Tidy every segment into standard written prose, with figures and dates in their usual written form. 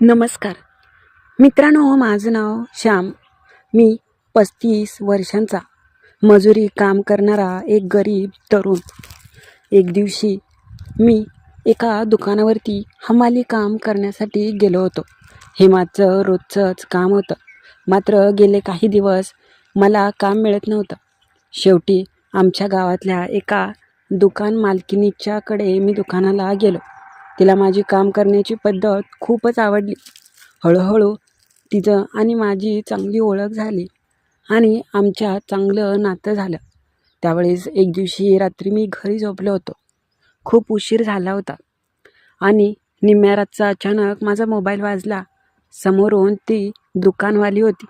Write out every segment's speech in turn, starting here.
नमस्कार मित्रांनो, माझं नाव श्याम. मी 35 वर्षांचा मजुरी काम करणारा एक गरीब तरुण. एक दिवशी मी एका दुकानावरती हमाली काम करण्यासाठी गेलो होतो. हे माझं रोजचंच काम होतं. मात्र गेले काही दिवस मला काम मिळत नव्हतं. शेवटी आमच्या गावातल्या एका दुकान मालकिनीच्याकडे मी दुकानाला गेलो. तिला माझी काम करण्याची पद्धत खूपच आवडली. हळूहळू तिचं आणि माझी चांगली ओळख झाली आणि आमच्यात चांगलं नातं झालं. त्यावेळेस एक दिवशी रात्री मी घरी झोपलो होतो. खूप उशीर झाला होता आणि निम्म्या रातचा अचानक माझा मोबाईल वाजला. समोरून ती दुकानवाली होती.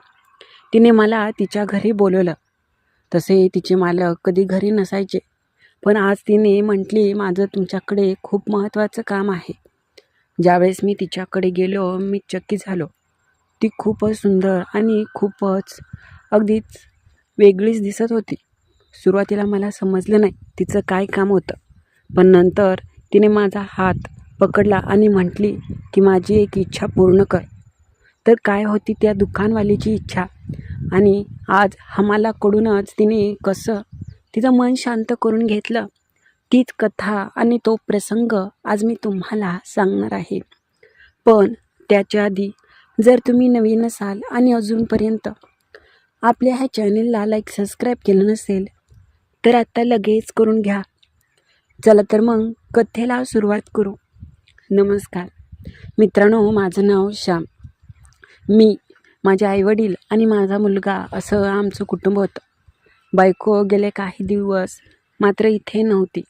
तिने मला तिच्या घरी बोलवलं. तसे तिचे मालक कधी घरी नसायचे, पण आज तिने म्हटली, माझं तुमच्याकडे खूप महत्त्वाचं काम आहे. ज्यावेळेस मी तिच्याकडे गेलो, मी चकित झालो. ती खूपच सुंदर आणि खूपच अगदीच वेगळीच दिसत होती. सुरुवातीला मला समजलं नाही तिचं काय काम होतं, पण नंतर तिने माझा हात पकडला आणि म्हटली की माझी एक इच्छा पूर्ण कर. तर काय होती त्या दुकानवालीची इच्छा आणि आज हमालाकडूनच तिने कसं तिचं मन शांत करून घेतलं, तीच कथा आणि तो प्रसंग आज मी तुम्हाला सांगणार आहे. पण त्याच्या आधी जर तुम्ही नवीन असाल आणि अजूनपर्यंत आपल्या ह्या चॅनलला सबस्क्राईब केलं नसेल तर आत्ता लगेच करून घ्या. चला तर मग कथेला सुरुवात करू. नमस्कार मित्रांनो, माझं नाव श्याम. मी, माझे आईवडील आणि माझा मुलगा असं आमचं कुटुंब होतं. बायको गेले काही दिवस मात्र इथे नव्हती.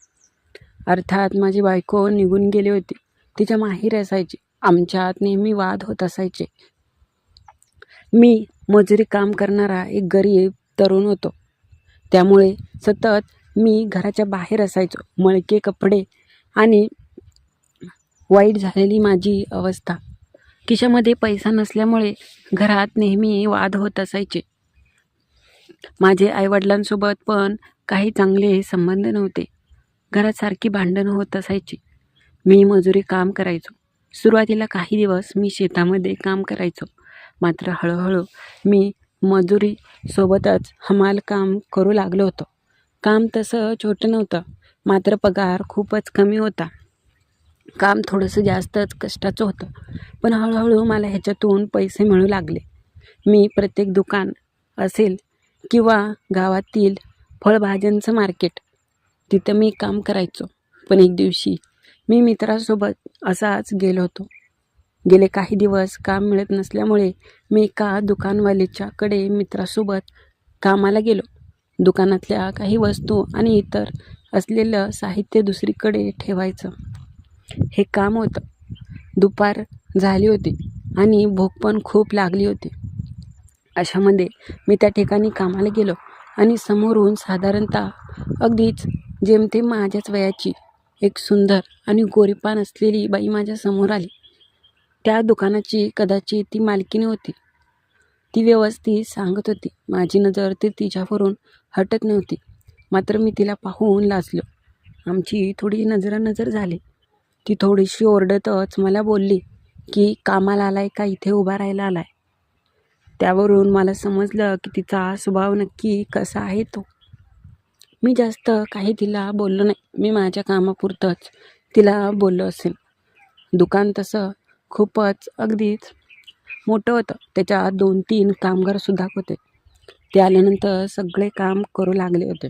अर्थात माझी बायको निघून गेली होती. तिच्या माहेरी असायची. आमच्यात नेहमी वाद होत असायचे. मी मजुरी काम करणारा एक गरीब तरुण होतो. त्यामुळे सतत मी घराच्या बाहेर असायचो. मळके कपडे आणि वाईट झालेली माझी अवस्था. खिशामध्ये पैसा नसल्यामुळे घरात नेहमी वाद होत असायचे. माझे आईवडिलांसोबत पण काही चांगले संबंध नव्हते. घरात सारखी भांडणं होत असायची. मी मजुरी काम करायचो. सुरुवातीला काही दिवस मी शेतामध्ये काम करायचो. मात्र हळूहळू मी मजुरीसोबतच हमाल काम करू लागलो होतो. काम तसं छोटं नव्हतं, मात्र पगार खूपच कमी होता. काम थोडंसं जास्तच कष्टाचं होतं, पण हळूहळू मला ह्याच्यातून पैसे मिळू लागले. मी प्रत्येक दुकान असेल किंवा गावातील फळभाज्यांचं मार्केट, तिथं मी काम करायचो. पण एक दिवशी मी मित्रासोबत असाच गेलो होतो. गेले काही दिवस काम मिळत नसल्यामुळे मी एका दुकानवालीच्याकडे मित्रासोबत कामाला गेलो. दुकानातल्या काही वस्तू आणि इतर असलेलं साहित्य दुसरीकडे ठेवायचं हे काम होतं. दुपार झाली होती आणि भूक पण खूप लागली होती. अशामध्ये मी त्या ठिकाणी कामाला गेलो आणि समोरून साधारणतः अगदीच जेमतेम माझ्याच वयाची एक सुंदर आणि गोरीपान असलेली बाई माझ्या समोर आली. त्या दुकानाची कदाचित ती मालकीण होती. ती व्यवस्थित सांगत होती. माझी नजर ती तिच्यावरून हटत नव्हती. मात्र मी तिला पाहून लाजलो. आमची थोडी नजरानजर झाली. ती थोडीशी ओरडतच मला बोलली की कामाला आलाय का इथे उभा राहायला आलाय. त्यावरून मला समजलं की तिचा स्वभाव नक्की कसा आहे तो. मी जास्त काही तिला बोललो नाही. मी माझ्या कामापुरतंच तिला बोललो असेल. दुकान तसं खूपच अगदीच मोठं होतं. त्याच्यात 2-3 कामगारसुद्धा होते. ते आल्यानंतर सगळे काम करू लागले होते.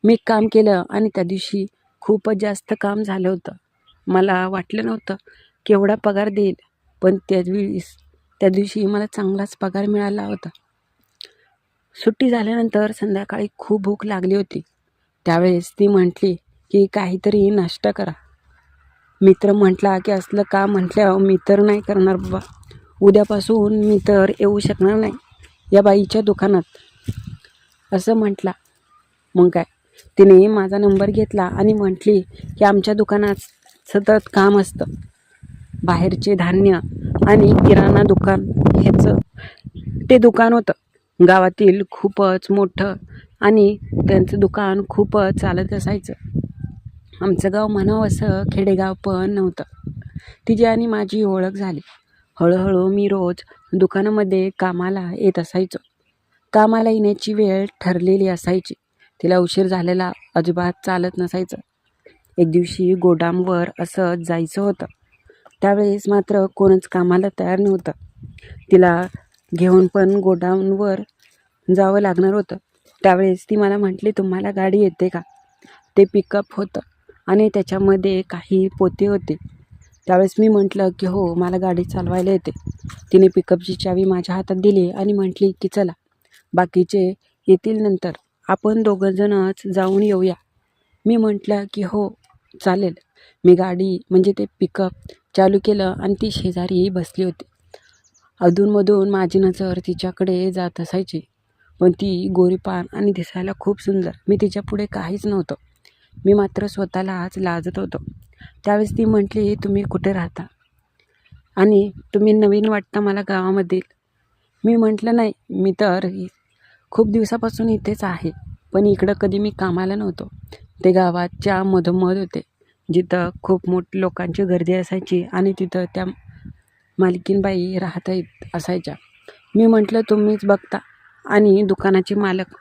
मी काम केलं आणि त्या दिवशी खूपच जास्त काम झालं होतं. मला वाटलं नव्हतं केवढा पगार देईल, पण त्या दिवशी मला चांगलाच पगार मिळाला होता. सुट्टी झाल्यानंतर संध्याकाळी खूप भूक लागली होती. त्यावेळेस ती म्हटली की काहीतरी नाश्ता करा. मित्र म्हटला की असलं का म्हटल्यावर मी तर नाही करणार बाबा. उद्यापासून मी तर येऊ शकणार नाही या बाईच्या दुकानात, असं म्हटला. मग काय, तिने माझा नंबर घेतला आणि म्हटली की आमच्या दुकानात सतत काम असतं. बाहेरचे धान्य आणि किराणा दुकान ह्याचं ते दुकान होतं. गावातील खूपच मोठं आणि त्यांचं दुकान खूपच चालत असायचं. आमचं गाव म्हणावं असं खेडेगाव पण नव्हतं. तिची आणि माझी ओळख झाली. हळूहळू मी रोज दुकानामध्ये कामाला येत असायचो. कामाला येण्याची वेळ ठरलेली असायची. तिला उशीर झालेला अजिबात चालत नसायचं. एक दिवशी गोदामवर असं जायचं होतं. त्यावेळेस मात्र कोणच कामाला तयार नव्हतं. तिला घेऊन पण गोडाऊनवर जावं लागणार होतं. त्यावेळेस ती मला म्हटली, तुम्हाला गाडी येते का? ते पिकअप होतं आणि त्याच्यामध्ये काही पोते होते. त्यावेळेस मी म्हटलं की हो, मला गाडी चालवायला येते. तिने पिकअपची चावी माझ्या हातात दिली आणि म्हटली की चला, बाकीचे येतील नंतर, आपण दोघंजणच जाऊन येऊया. मी म्हटलं की हो चालेल. मी गाडी म्हणजे ते पिकअप चालू केलं आणि ती शेजारी बसली होती. अधूनमधून माझी नजर तिच्याकडे जात असायची. पण ती गोरीपान आणि दिसायला खूप सुंदर. मी तिच्यापुढे काहीच नव्हतं. मी मात्र स्वतःलाच लाजत होतो. त्यावेळेस ती म्हटली, तुम्ही कुठे राहता आणि तुम्ही नवीन वाटता मला गावामधील. मी म्हटलं नाही, मी तर खूप दिवसापासून इथेच आहे, पण इकडं कधी मी कामाला नव्हतो. ते गावाच्या मधोमध होते, जिथं खूप मोठी लोकांची गर्दी असायची आणि तिथं त्या मालकीनबाई राहत असायच्या. मी म्हटलं, तुम्हीच बघता आणि दुकानाचे मालक.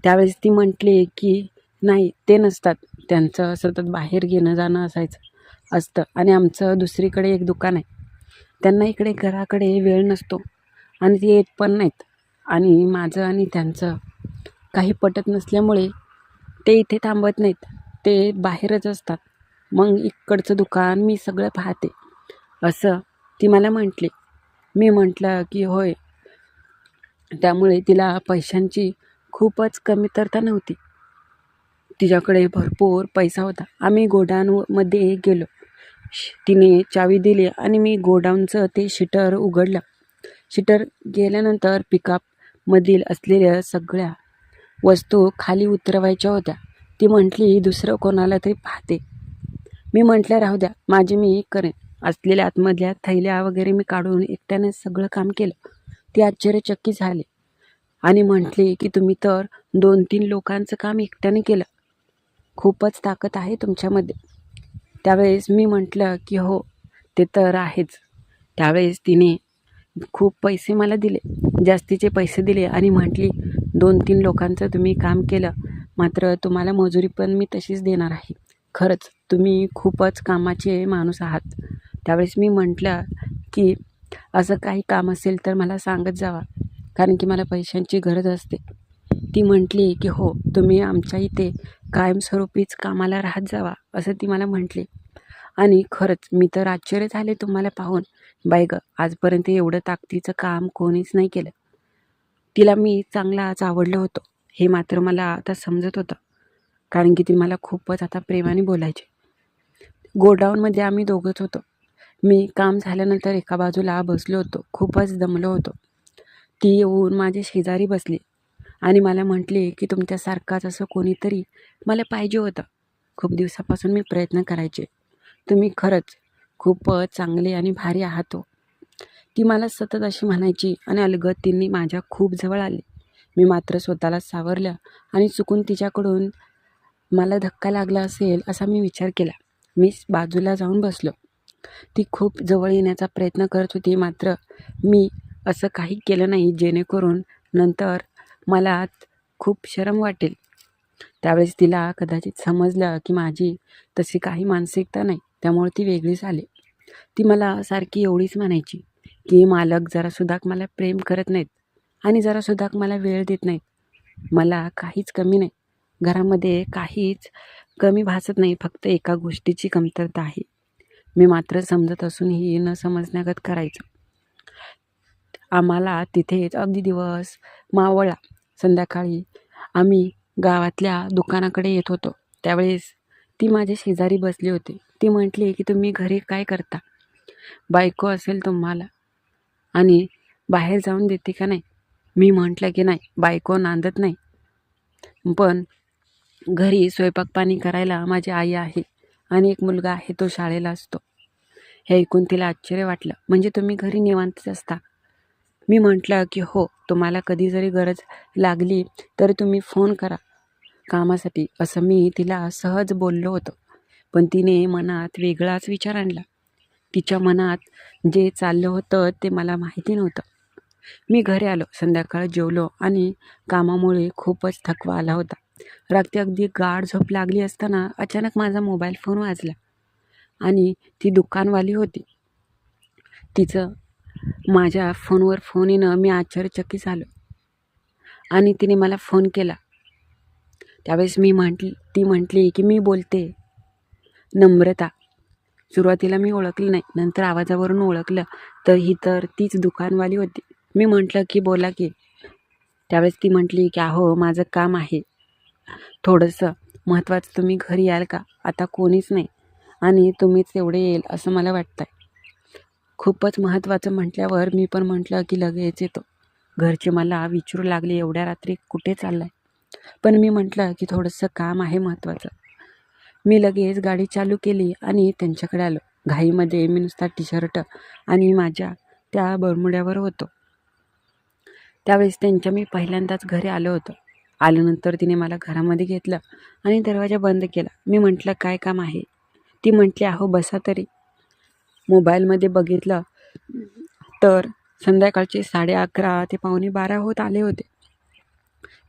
त्यावेळेस ती म्हटली की नाही, ते नसतात. त्यांचं सतत बाहेर घेणं जाणं असतं आणि आमचं दुसरीकडे एक दुकान आहे. त्यांना इकडे घराकडे वेळ नसतो आणि ते येत पण नाहीत. आणि माझं आणि त्यांचं काही पटत नसल्यामुळे ते इथे थांबत नाहीत. ते बाहेरच असतात. मग इकडचं दुकान मी सगळं पाहते, असं ती मला म्हटली. मी म्हटलं की होय. त्यामुळे तिला पैशांची खूपच कमतरता नव्हती. तिच्याकडे भरपूर पैसा होता. आम्ही गोडाऊनमध्ये गेलो. तिने चावी दिली आणि मी गोडाऊनचं ते शटर उघडलं. शटर गेल्यानंतर पिकअपमधील असलेल्या सगळ्या वस्तू खाली उतरवायच्या होत्या. ती म्हटली, दुसरं कोणाला तरी पाहते. मी म्हटलं राहू द्या, माझी मी करेन. असलेल्या आतमधल्या थैल्या वगैरे मी काढून एकट्याने सगळं काम केलं. ती आश्चर्यचकित झाली आणि म्हटली की तुम्ही तर 2-3 लोकांचं काम एकट्याने केलं. खूपच ताकद आहे तुमच्यामध्ये. त्यावेळेस मी म्हटलं की हो, ते तर आहेच. त्यावेळेस तिने खूप पैसे मला दिले, जास्तीचे पैसे दिले आणि म्हटली, 2-3 लोकांचं तुम्ही काम केलं, मात्र तुम्हाला मजुरी पण मी तशीच देणार आहे. खरंच तुम्ही खूपच कामाचे माणूस आहात. त्यावेळेस मी म्हटलं की असं काही काम असेल तर मला सांगत जावा, कारण की मला पैशांची गरज असते. ती म्हटली की हो, तुम्ही आमच्या इथे कायमस्वरूपीच कामाला राहत जावा, असं ती मला म्हटली. आणि खरंच मी तर आश्चर्य झाले तुम्हाला पाहून. बाई गं, आजपर्यंत एवढं ताकदीचं काम कोणीच नाही केलं. तिला मी चांगलाच आवडलं होतं, हे मात्र मला आता समजत होतं, कारण की ती मला खूपच आता प्रेमाने बोलायची. गोडाऊनमध्ये आम्ही दोघंच होतो. मी काम झाल्यानंतर एका बाजूला बसलो होतो. खूपच दमलो होतो. ती येऊन माझ्या शेजारी बसली आणि मला म्हटली की तुमच्यासारखाच असं कोणीतरी मला पाहिजे होतं. खूप दिवसापासून मी प्रयत्न करायचे. तुम्ही खरंच खूपच चांगले आणि भारी आहात हो. ती मला सतत अशी म्हणायची आणि अलगद तिने माझ्या खूप जवळ आले. मी मात्र स्वतःला सावरलं आणि चुकून तिच्याकडून मला धक्का लागला असेल असा मी विचार केला. मी बाजूला जाऊन बसलो. ती खूप जवळ येण्याचा प्रयत्न करत होती, मात्र मी असं काही केलं नाही जेणेकरून नंतर मला खूप शरम वाटेल. त्यावेळेस तिला कदाचित समजलं की माझी तशी काही मानसिकता नाही, त्यामुळे ती वेगळी झाली. ती मला सारखी एवढीच म्हणायची की मालक जरासुद्धा मला प्रेम करत नाहीत आणि जरासुद्धा मला वेळ देत नाहीत. मला काहीच कमी नाही, घरामध्ये काहीच कमी भासत नाही, फक्त एका गोष्टीची कमतरता आहे. मी मात्र समजत असूनही न समजण्यागत करायचं. आम्हाला तिथेच अगदी दिवस मावळला. संध्याकाळी आम्ही गावातल्या दुकानाकडे येत होतो. त्यावेळेस ती माझ्या शेजारी बसली होती. ती म्हटली की तुम्ही घरी काय करता? बायको असेल तुम्हाला आणि बाहेर जाऊन देते का नाही? मी म्हटलं की नाही, बायको नांदत नाही, पण घरी स्वयंपाक पाणी करायला माझी आई आहे आणि एक मुलगा आहे, तो शाळेला असतो. हे ऐकून तिला आश्चर्य वाटलं. म्हणजे तुम्ही घरी निवांतच असता? मी म्हटलं की हो, तुम्हाला कधी जरी गरज लागली तर तुम्ही फोन करा कामासाठी, असं मी तिला सहज बोललो होतो. पण तिने मनात वेगळाच विचार आणला. तिच्या मनात जे चाललं होतं ते मला माहिती नव्हतं. मी घरी आलो, संध्याकाळ जेवलो आणि कामामुळे खूपच थकवा आला होता. रात्री अगदी गाढ झोप लागली असताना अचानक माझा मोबाईल फोन वाजला आणि ती दुकानवाली होती. तिचं माझ्या फोनवर फोन येणं मी आश्चर्यचकित झालो आणि तिने मला फोन केला. त्यावेळेस ती म्हटली की मी बोलते नम्रता. सुरुवातीला मी ओळखलं नाही, नंतर आवाजावरून ओळखलं तर ही तर तीच दुकानवाली होती. मी म्हटलं की बोला की. त्यावेळेस ती म्हटली की अहो माझं काम आहे थोडंसं महत्त्वाचं, तुम्ही घरी याल का? आता कोणीच नाही आणि तुम्हीच एवढे येईल असं मला वाटतंय. खूपच महत्त्वाचं म्हटल्यावर मी पण म्हटलं की लगेच येतो. घरचे मला विचारू लागले एवढ्या रात्री कुठे चाललाय? पण मी म्हटलं की थोडंसं काम आहे महत्त्वाचं. मी लगेच गाडी चालू केली आणि त्यांच्याकडे आलो. घाईमध्ये मी नुसता टी-शर्ट आणि माझ्या त्या बरमुड्यावर होतो. त्यावेळेस त्यांच्या मी पहिल्यांदाच घरी आलो होतो. आल्यानंतर तिने मला घरामध्ये घेतलं आणि दरवाजा बंद केला. मी म्हटलं काय काम आहे? ती म्हटली अहो बसा तरी. मोबाईलमध्ये बघितलं तर संध्याकाळचे 11:30 ते 11:45 होत आले होते.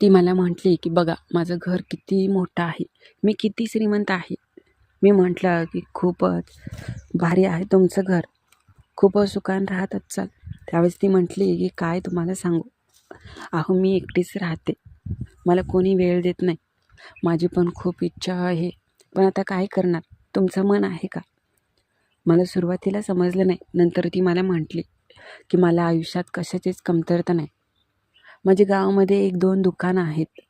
ती मला म्हटली की बघा माझं घर किती मोठं आहे, मी किती श्रीमंत आहे. मी म्हटलं की खूपच भारी आहे तुमचं घर, खूपच सुखाने राहत असाल. त्यावेळेस ती म्हटली की काय तुम्हाला सांगू, अहो मी एकटीच राहते, मला कोणी वेळ देत नाही. माझी पण खूप इच्छा आहे, पण आता काय करणार, तुमचं मन आहे का? मला सुरुवातीला समजलं नाही. नंतर ती मला म्हटली की मला आयुष्यात कशाचीच कमतरता नाही. माझ्या गावामध्ये 1-2 दुकानं आहेत,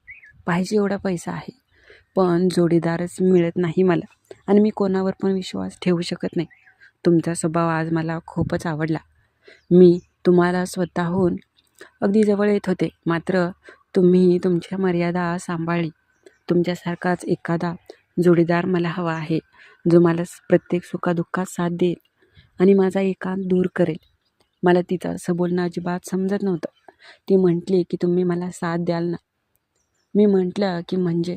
पाहिजे एवढा पैसा आहे, पण जोडीदारच मिळत नाही मला आणि मी कोणावर पण विश्वास ठेवू शकत नाही. तुमचा स्वभाव आज मला खूपच आवडला. मी तुम्हाला स्वतःहून अगदी जवळ येत होते, मात्र तुम्ही तुमच्या मर्यादा सांभाळली. तुमच्यासारखाच एखादा जोडीदार मला हवा आहे, जो मला प्रत्येक सुखादुःखात साथ देईल आणि माझा एकांत दूर करेल. मला तिचं असं बोलणं अजिबात समजत नव्हतं. ती म्हटली की तुम्ही मला साथ द्याल ना? मी म्हटलं की म्हणजे?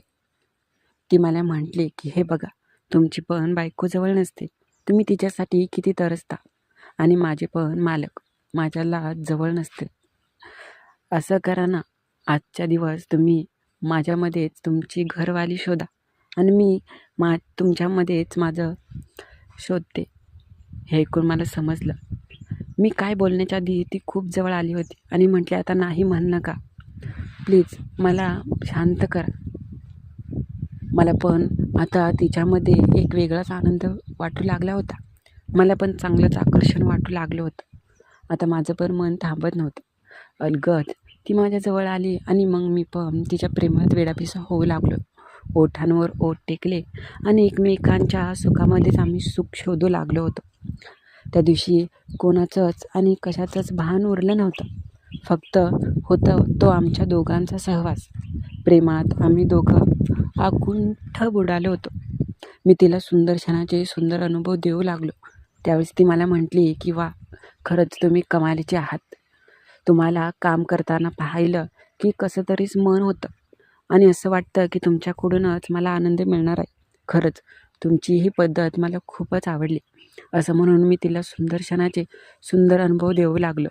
ती मला म्हटली की हे बघा, तुमची पण बायको जवळ नसते, तुम्ही तिच्यासाठी किती तरसता आणि माझे पण मालक माझ्याला जवळ नसते. असं करा ना, आजच्या दिवस तुम्ही माझ्यामध्येच तुमची घरवाली शोधा आणि मी तुमच्यामध्येच माझं शोधते. हे ऐकून मला समजलं. मी काय बोलण्याच्या आधी ती खूप जवळ आली होती आणि म्हटले आता नाही म्हण नका, प्लीज मला शांत करा. मला पण आता तिच्यामध्ये एक वेगळाच आनंद वाटू लागला होता. मला पण चांगलंच आकर्षण वाटू लागलं होतं. आता माझं पण मन थांबत नव्हतं. अलगद ती माझ्याजवळ आली आणि मग मी पण तिच्या प्रेमात वेडापिसा होऊ लागलो. ओठांवर ओठ टेकले आणि एकमेकांच्या सुखामध्येच आम्ही सुख शोधू लागलो होतो. त्या दिवशी कोणाचंच आणि कशाचंच भान उरलं नव्हतं. फक्त होतं तो आमच्या दोघांचा सहवास. प्रेमात आम्ही दोघं आकुंठ बुडालो होतो. मी तिला सुंदर क्षणाचे सुंदर अनुभव देऊ लागलो. त्यावेळेस ती मला म्हटली की वा, खरंच तुम्ही कमालीचे आहात. तुम्हाला काम करताना पाहिलं की कसं तरीच मन होतं आणि असं वाटतं की तुमच्याकडूनच मला आनंद मिळणार आहे. खरंच तुमची ही पद्धत मला खूपच आवडली. असं म्हणून मी तिला सुंदर क्षणाचे सुंदर अनुभव देऊ लागलो.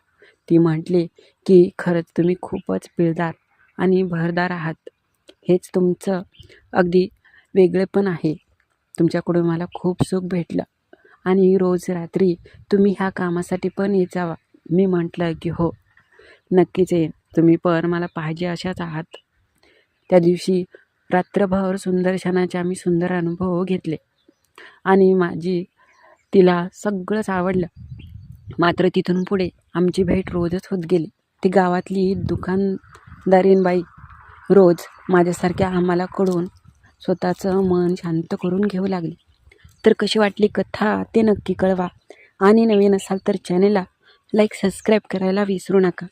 ती म्हटली की खरंच तुम्ही खूपच पिळदार आणि भरदार आहात. हेच तुमचं अगदी वेगळेपण आहे. तुमच्याकडून मला खूप सुख भेटलं आणि रोज रात्री तुम्ही ह्या कामासाठी पण येत जावा. मी म्हटलं की हो, नक्कीच येईन. तुम्ही पण मला पाहिजे अशाच आहात. त्या दिवशी रात्रभर सुंदर क्षणाचे आम्ही सुंदर अनुभव घेतले आणि तिला सगळंच आवडलं. मात्र तिथून पुढे आमची भेट रोजच होत गेली. ती गावातली दुकानदारीण बाई रोज माझ्यासारख्या आम्हाला कडून स्वतःचं मन शांत करून घेऊ लागली. तर कशी वाटली कथा ते नक्की कळवा आणि नवीन असाल तर चॅनेलला लाईक सबस्क्राईब करायला विसरू नका.